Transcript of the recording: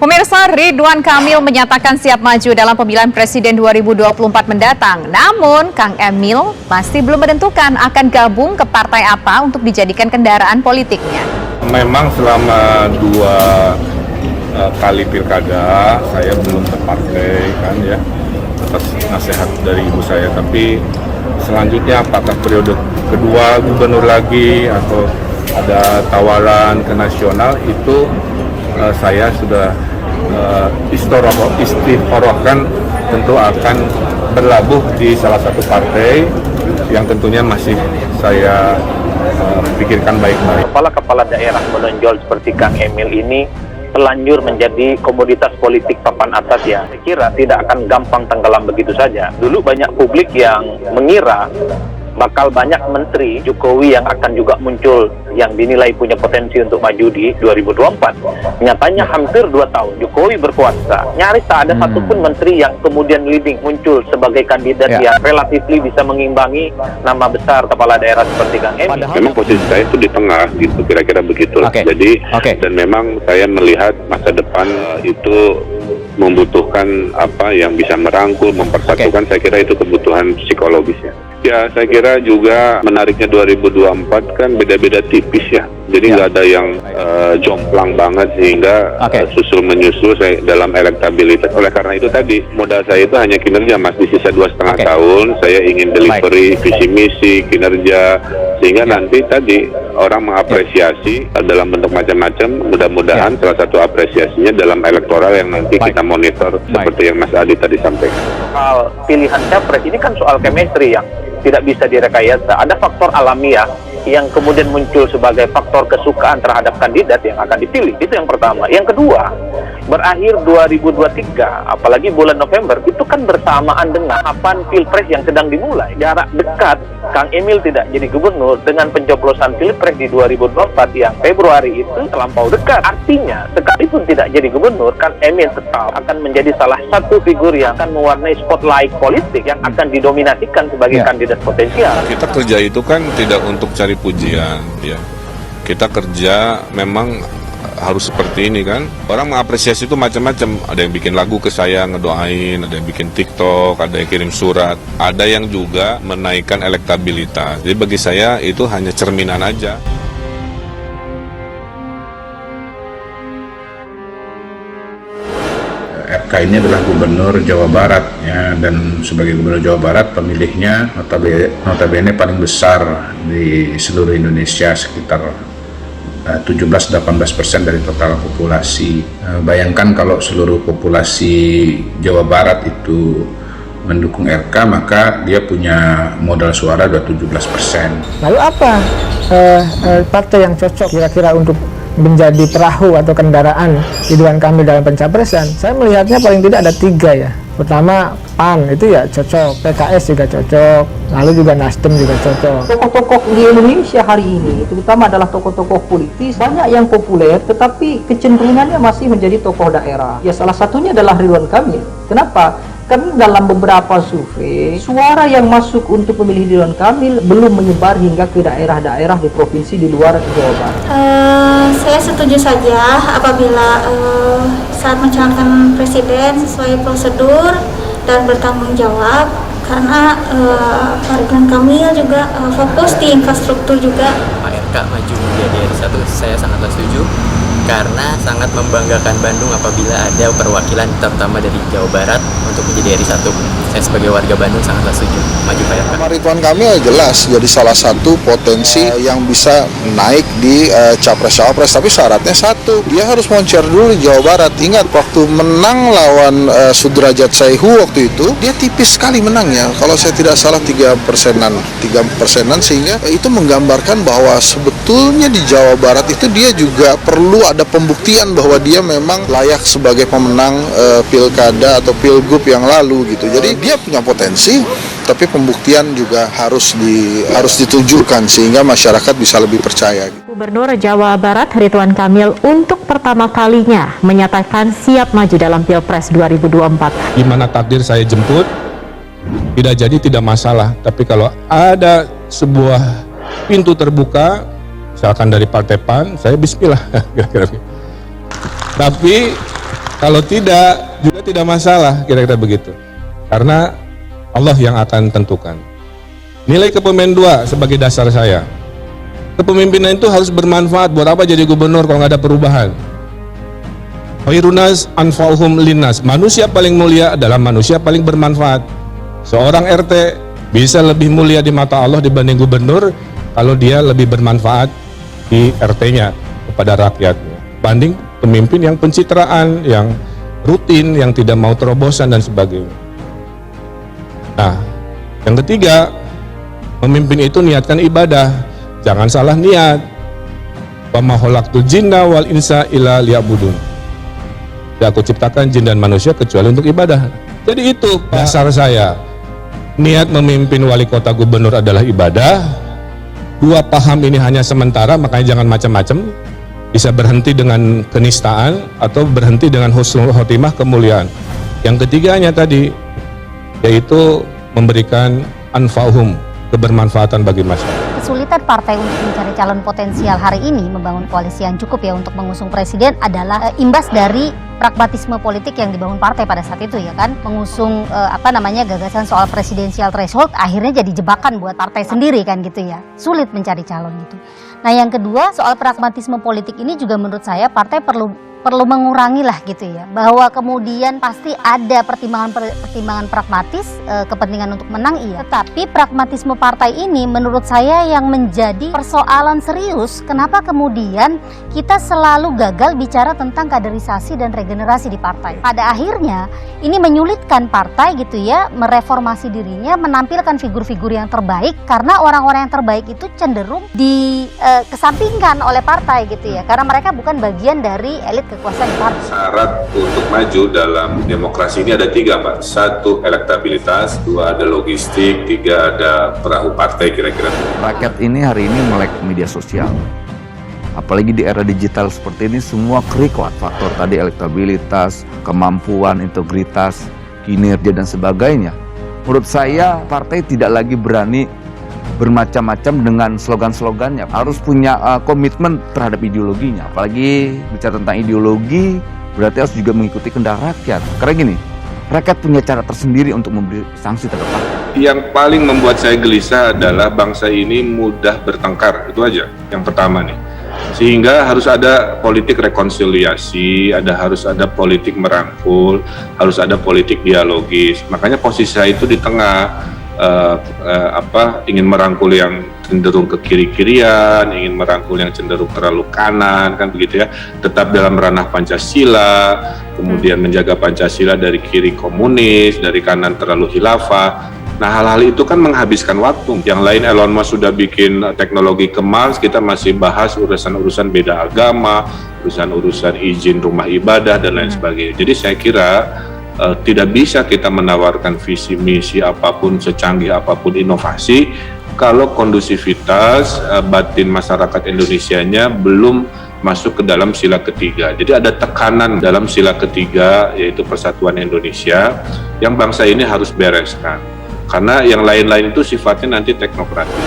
Pemirsa, Ridwan Kamil menyatakan siap maju dalam pemilihan presiden 2024 mendatang. Namun, Kang Emil masih belum menentukan akan gabung ke partai apa untuk dijadikan kendaraan politiknya. Memang selama 2 kali pilkada saya belum berpartai kan ya, atas nasihat dari ibu saya. Tapi selanjutnya apakah periode kedua gubernur lagi atau ada tawaran ke nasional, itu saya sudah istikharahkan tentu akan berlabuh di salah satu partai yang tentunya masih saya pikirkan baik-baik. Kepala-kepala daerah menonjol seperti Kang Emil ini terlanjur menjadi komoditas politik papan atas ya. Saya kira tidak akan gampang tenggelam begitu saja. Dulu banyak publik yang mengira bakal banyak menteri Jokowi yang akan juga muncul yang dinilai punya potensi untuk maju di 2024. Nyatanya hampir 2 tahun Jokowi berkuasa, nyaris tak ada satupun menteri yang kemudian leading muncul sebagai kandidat yang relatif bisa mengimbangi nama besar kepala daerah seperti Kang Emil. Memang posisi saya itu di tengah gitu, kira-kira begitu. Jadi dan memang saya melihat masa depan itu membutuhkan apa yang bisa merangkul, mempersatukan. Saya kira itu kebutuhan psikologisnya. Ya, saya kira juga menariknya 2024 kan beda-beda tipis ya. Jadi nggak ada yang jomplang banget sehingga susul menyusul saya dalam elektabilitas. Oleh karena itu tadi modal saya itu hanya kinerja, Mas. Di sisa 2,5 tahun saya ingin delivery visi misi kinerja sehingga nanti tadi orang mengapresiasi dalam bentuk macam-macam. Mudah-mudahan salah satu apresiasinya dalam elektoral yang nanti kita monitor seperti yang Mas Adi tadi sampaikan. Soal pilihan capres ini kan soal chemistry yang tidak bisa direkayasa. Ada faktor alamiah yang kemudian muncul sebagai faktor kesukaan terhadap kandidat yang akan dipilih. Itu yang pertama. Yang kedua, berakhir 2023, apalagi bulan November, itu kan bersamaan dengan tahapan Pilpres yang sedang dimulai. Jarak dekat Kang Emil tidak jadi gubernur dengan pencoblosan Pilpres di 2024 yang Februari itu terlampau dekat. Artinya, sekalipun tidak jadi gubernur, Kang Emil tetap akan menjadi salah satu figur yang akan mewarnai spotlight politik yang akan didominasikan sebagai kandidat potensial. Kita kerja itu kan tidak untuk cari pujian ya. Kita kerja memang harus seperti ini kan. Orang mengapresiasi itu macam-macam. Ada yang bikin lagu ke saya ngedoain, ada yang bikin TikTok, ada yang kirim surat, ada yang juga menaikkan elektabilitas. Jadi bagi saya itu hanya cerminan aja. RK ini adalah gubernur Jawa Barat ya, dan sebagai gubernur Jawa Barat pemilihnya notabene paling besar di seluruh Indonesia, sekitar 17-18% dari total populasi. Bayangkan kalau seluruh populasi Jawa Barat itu mendukung RK, maka dia punya modal suara udah 17%. Lalu apa partai yang cocok kira-kira untuk menjadi perahu atau kendaraan Ridwan Kamil dalam pencapresan? Saya melihatnya paling tidak ada 3 ya. Pertama, PAN itu ya cocok, PKS juga cocok, lalu juga Nasdem juga cocok. Tokoh-tokoh di Indonesia hari ini, terutama adalah tokoh-tokoh politis, banyak yang populer, tetapi kecenderungannya masih menjadi tokoh daerah. Ya salah satunya adalah Ridwan Kamil. Kenapa? Karena dalam beberapa survei, suara yang masuk untuk memilih Ridwan Kamil belum menyebar hingga ke daerah-daerah di provinsi di luar Jawa Barat. Saya setuju saja apabila saat mencalonkan presiden sesuai prosedur dan bertanggung jawab, karena Pak Ridwan Kamil juga fokus di infrastruktur juga. Pak RK maju menjadi RI1, saya sangatlah setuju karena sangat membanggakan Bandung apabila ada perwakilan terutama dari Jawa Barat untuk menjadi RI1. Saya sebagai warga Bandung sangatlah setuju maju Pak RK. Ridwan Kamil jelas jadi salah satu potensi yang bisa naik di capres-cawapres, tapi syaratnya satu, dia harus moncer dulu di Jawa Barat. Ingat waktu menang lawan Sudrajat Saihu waktu itu, dia tipis sekali menangnya, kalau saya tidak salah 3%-an, sehingga itu menggambarkan bahwa sebetulnya di Jawa Barat itu dia juga perlu ada pembuktian bahwa dia memang layak sebagai pemenang pilkada atau pilgub yang lalu gitu. Jadi dia punya potensi, tapi pembuktian juga harus ditunjukkan sehingga masyarakat bisa lebih percaya. Gubernur Jawa Barat Ridwan Kamil untuk pertama kalinya menyatakan siap maju dalam Pilpres 2024. Gimana takdir saya jemput, tidak jadi tidak masalah. Tapi kalau ada sebuah pintu terbuka, misalkan dari Partai PAN, saya bismillah. Tapi Kalau tidak, juga tidak masalah, kira-kira begitu. Karena Allah yang akan tentukan. Nilai kepemimpinan 2 sebagai dasar saya. Kepemimpinan itu harus bermanfaat. Buat apa jadi gubernur kalau nggak ada perubahan? Khairunas anfa'uhum linnas. Manusia paling mulia adalah manusia paling bermanfaat. Seorang RT bisa lebih mulia di mata Allah dibanding gubernur kalau dia lebih bermanfaat di RT-nya kepada rakyatnya, banding pemimpin yang pencitraan, yang rutin, yang tidak mau terobosan dan sebagainya. Nah, yang ketiga, memimpin itu niatkan ibadah, jangan salah niat. Wa ma khalaqtul jinna wal insa illa liya'budun. Ya, aku ciptakan jin dan manusia kecuali untuk ibadah. Jadi itu dasar saya. Niat memimpin wali kota gubernur adalah ibadah. 2 paham ini hanya sementara, makanya jangan macam-macam. Bisa berhenti dengan kenistaan atau berhenti dengan husnul khotimah, kemuliaan. Yang ketiganya tadi yaitu memberikan anfa'uhum, kebermanfaatan bagi masyarakat. Kesulitan partai untuk mencari calon potensial hari ini membangun koalisi yang cukup ya untuk mengusung presiden adalah imbas dari pragmatisme politik yang dibangun partai pada saat itu ya kan, mengusung gagasan soal presidensial threshold akhirnya jadi jebakan buat partai sendiri kan gitu ya, sulit mencari calon gitu. Nah yang kedua soal pragmatisme politik ini juga menurut saya partai perlu mengurangi lah gitu ya, bahwa kemudian pasti ada pertimbangan pragmatis, kepentingan untuk menang iya, tetapi pragmatisme partai ini menurut saya yang menjadi persoalan serius. Kenapa kemudian kita selalu gagal bicara tentang kaderisasi dan regenerasi di partai? Pada akhirnya ini menyulitkan partai gitu ya, mereformasi dirinya, menampilkan figur-figur yang terbaik, karena orang-orang yang terbaik itu cenderung dikesampingkan oleh partai gitu ya, karena mereka bukan bagian dari elit kekuasaan partai. Syarat untuk maju dalam demokrasi ini ada 3, Pak. 1, elektabilitas, 2, ada logistik, 3, ada perahu partai kira-kira. Rakyat ini hari ini melek media sosial. Apalagi di era digital seperti ini, semua kerikot faktor tadi, elektabilitas, kemampuan, integritas, kinerja dan sebagainya. Menurut saya partai tidak lagi berani bermacam-macam dengan slogan-slogannya, harus punya komitmen terhadap ideologinya. Apalagi bicara tentang ideologi berarti harus juga mengikuti kehendak rakyat. Karena gini, rakyat punya cara tersendiri untuk memberi sanksi terhadap partai. Yang paling membuat saya gelisah adalah bangsa ini mudah bertengkar, itu aja yang pertama nih. Sehingga harus ada politik rekonsiliasi, harus ada politik merangkul, harus ada politik dialogis. Makanya posisi saya itu di tengah. Ingin merangkul yang cenderung ke kiri-kirian, ingin merangkul yang cenderung terlalu kanan, kan begitu ya. Tetap dalam ranah Pancasila, kemudian menjaga Pancasila dari kiri komunis, dari kanan terlalu khilafah. Nah, hal-hal itu kan menghabiskan waktu. Yang lain Elon Musk sudah bikin teknologi ke Mars, kita masih bahas urusan-urusan beda agama, urusan-urusan izin rumah ibadah dan lain sebagainya. Jadi saya kira tidak bisa kita menawarkan visi misi apapun, secanggih apapun inovasi kalau kondusivitas batin masyarakat Indonesianya belum masuk ke dalam sila ketiga. Jadi ada tekanan dalam sila ketiga, yaitu persatuan Indonesia, yang bangsa ini harus bereskan. Karena yang lain-lain itu sifatnya nanti teknokratis.